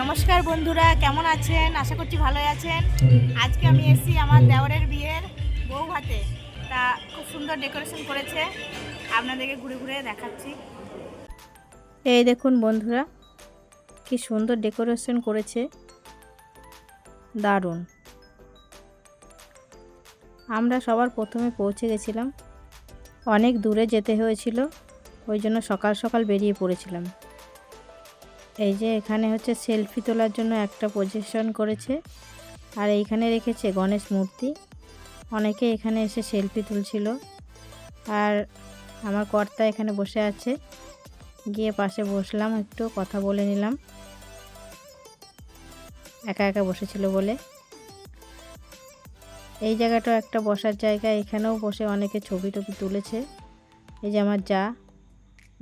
নমস্কার বন্ধুরা, কেমন আছেন? আশা করছি ভালোই আছেন। আজকে আমি এসেছি আমার দেওরের বিয়ের বউ ভাতে। তা খুব সুন্দর ডেকোরেশন করেছে, আপনাদেরকে ঘুরে ঘুরে দেখাচ্ছি। এই দেখুন বন্ধুরা, কি সুন্দর ডেকোরেশন করেছে, দারুণ। আমরা সবার প্রথমে পৌঁছে গেছিলাম, অনেক দূরে যেতে হয়েছিল, ওই জন্য সকাল সকাল বেরিয়ে পড়েছিলাম। এই যে এখানে হচ্ছে সেলফি তোলার জন্য একটা পজিশন করেছে, আর এইখানে রেখেছে গণেশ মূর্তি। অনেকে এখানে এসে সেলফি তুলছিল, আর আমার কর্তা এখানে বসে আছে। গিয়ে পাশে বসলাম, একটু কথা বলে নিলাম, একা একা বসেছিল বলে। এই জায়গাটাও একটা বসার জায়গা, এখানেও বসে অনেকে ছবি টবি তুলেছে। এই যে আমার যা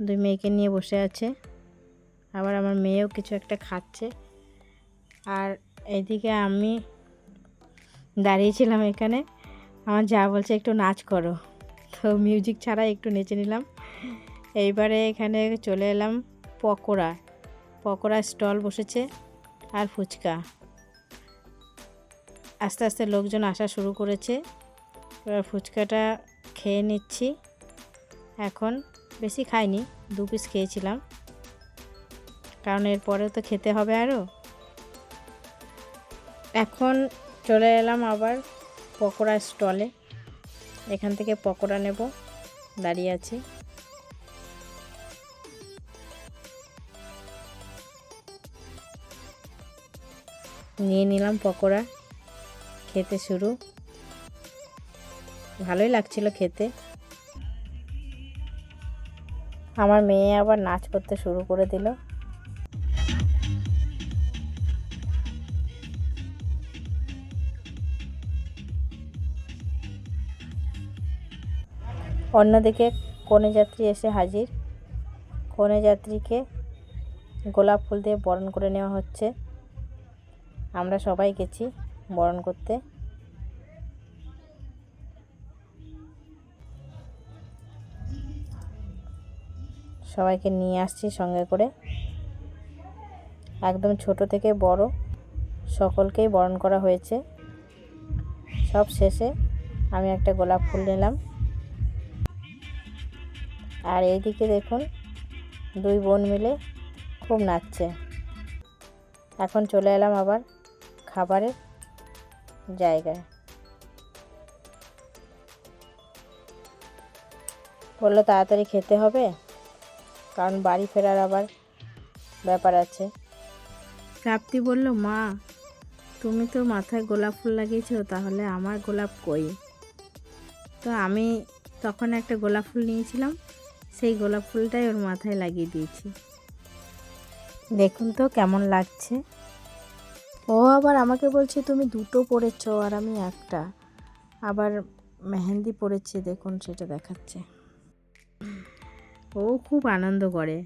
দুই মেয়েকে নিয়ে বসে আছে, আবার আমার মেয়েও কিছু একটা খাচ্ছে। আর এইদিকে আমি দাঁড়িয়েছিলাম এখানে, আমার যা বলছে একটু নাচ করো, তো মিউজিক ছাড়া একটু নেচে নিলাম। এইবারে এখানে চলে এলাম পকোড়া স্টল বসেছে, আর ফুচকা। আস্তে আস্তে লোকজন আসা শুরু করেছে। এবার ফুচকাটা খেয়ে নিচ্ছি। এখন বেশি খাইনি, 2 পিস খেয়েছিলাম, কারণ এরপরেও তো খেতে হবে আরও। এখন চলে এলাম আবার পকোড়া স্টলে, এখান থেকে পকোড়া নেব, দাঁড়িয়ে আছি। নিয়ে নিলাম পকোড়া, খেতে শুরু। ভালোই লাগছিল খেতে। আমার মেয়ে আবার নাচ করতে শুরু করে দিল। অন্যদিকে কনে যাত্রী এসে হাজির। কনে যাত্রীকে গোলাপ ফুল দিয়ে বরণ করে নেওয়া হচ্ছে। আমরা সবাই গেছি বরণ করতে। সবাইকে নিয়ে আসছি সঙ্গে করে, একদম ছোট থেকে বড় সকলকেই বরণ করা হয়েছে। সব শেষে আমি একটা গোলাপ ফুল নিলাম। আর এইদিকে দেখুন, 2 বোন মিলে খুব নাচছে। এখন চলে এলাম আবার খাবারের জায়গায়। বললো তাড়াতাড়ি খেতে হবে, কারণ বাড়ি ফেরার আবার ব্যাপার আছে। প্রাপ্তি বলল, মা তুমি তো মাথায় গোলাপ ফুল লাগিয়েছো, তাহলে আমার গোলাপ কই? তো আমি তখন একটা গোলাপ ফুল নিয়েছিলাম, সেই গোলাপ ফুলটাই ওর মাথায় লাগিয়ে দিয়েছি। দেখুন তো কেমন লাগছে। ও আবার আমাকে বলছে তুমি 2টো পরেছো আর আমি একটা। আবার মেহেন্দি পরেছে, দেখুন সেটা দেখাচ্ছে। ও খুব আনন্দ করে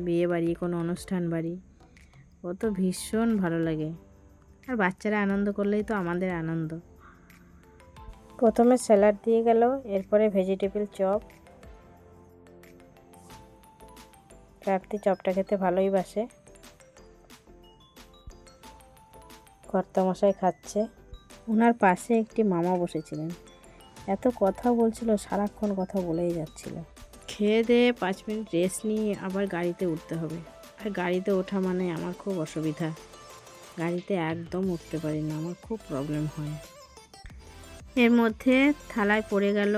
বিয়ে বাড়ি, কোনো অনুষ্ঠান বাড়ি, ও তো ভীষণ ভালো লাগে। আর বাচ্চারা আনন্দ করলেই তো আমাদের আনন্দ। প্রথমে স্যালাড দিয়ে গেল, এরপরে ভেজিটেবল চপ। প্রাপ্তি চপটা খেতে ভালোই বাসে। কর্তামশাই খাচ্ছে, ওনার পাশে একটি মামা বসেছিলেন। এত কথা বলছিল, সারাক্ষণ কথা বলেই যাচ্ছিল। খেয়ে দিয়ে 5 মিনিট রেস্ট নিয়ে আবার গাড়িতে উঠতে হবে। আর গাড়িতে ওঠা মানে আমার খুব অসুবিধা, গাড়িতে একদম উঠতে পারি না, আমার খুব প্রবলেম হয়। এর মধ্যে থালায় পড়ে গেল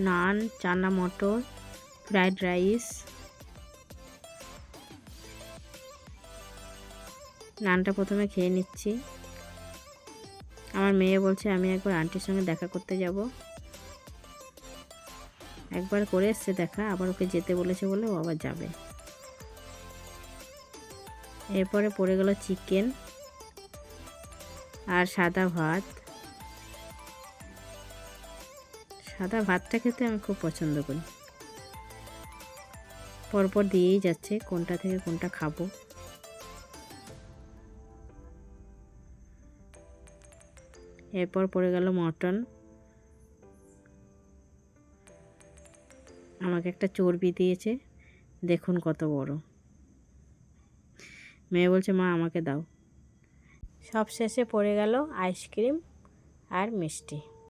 নান, চানা মটর, ফ্রাইড রাইস। নানটা প্রথমে খেয়ে নিচ্ছি। আমার মেয়ে বলছে আমি একবার আন্টির সঙ্গে দেখা করতে যাব। একবার করে এসছে দেখা, আবার ওকে যেতে বলেছে বলে ও আবার যাবে। এরপরে পড়ে গেল চিকেন আর সাদা ভাত। সাদা ভাতটা খেতে আমি খুব পছন্দ করি। পরপর দিয়েই যাচ্ছে, কোনটা থেকে কোনটা খাবো। এরপর পড়ে গেল মটন। আমাকে একটা চর্বি দিয়েছে, দেখুন কত বড়। মেয়ে বলছে মা আমাকে দাও। সব শেষে পড়ে গেল আইসক্রিম আর মিষ্টি।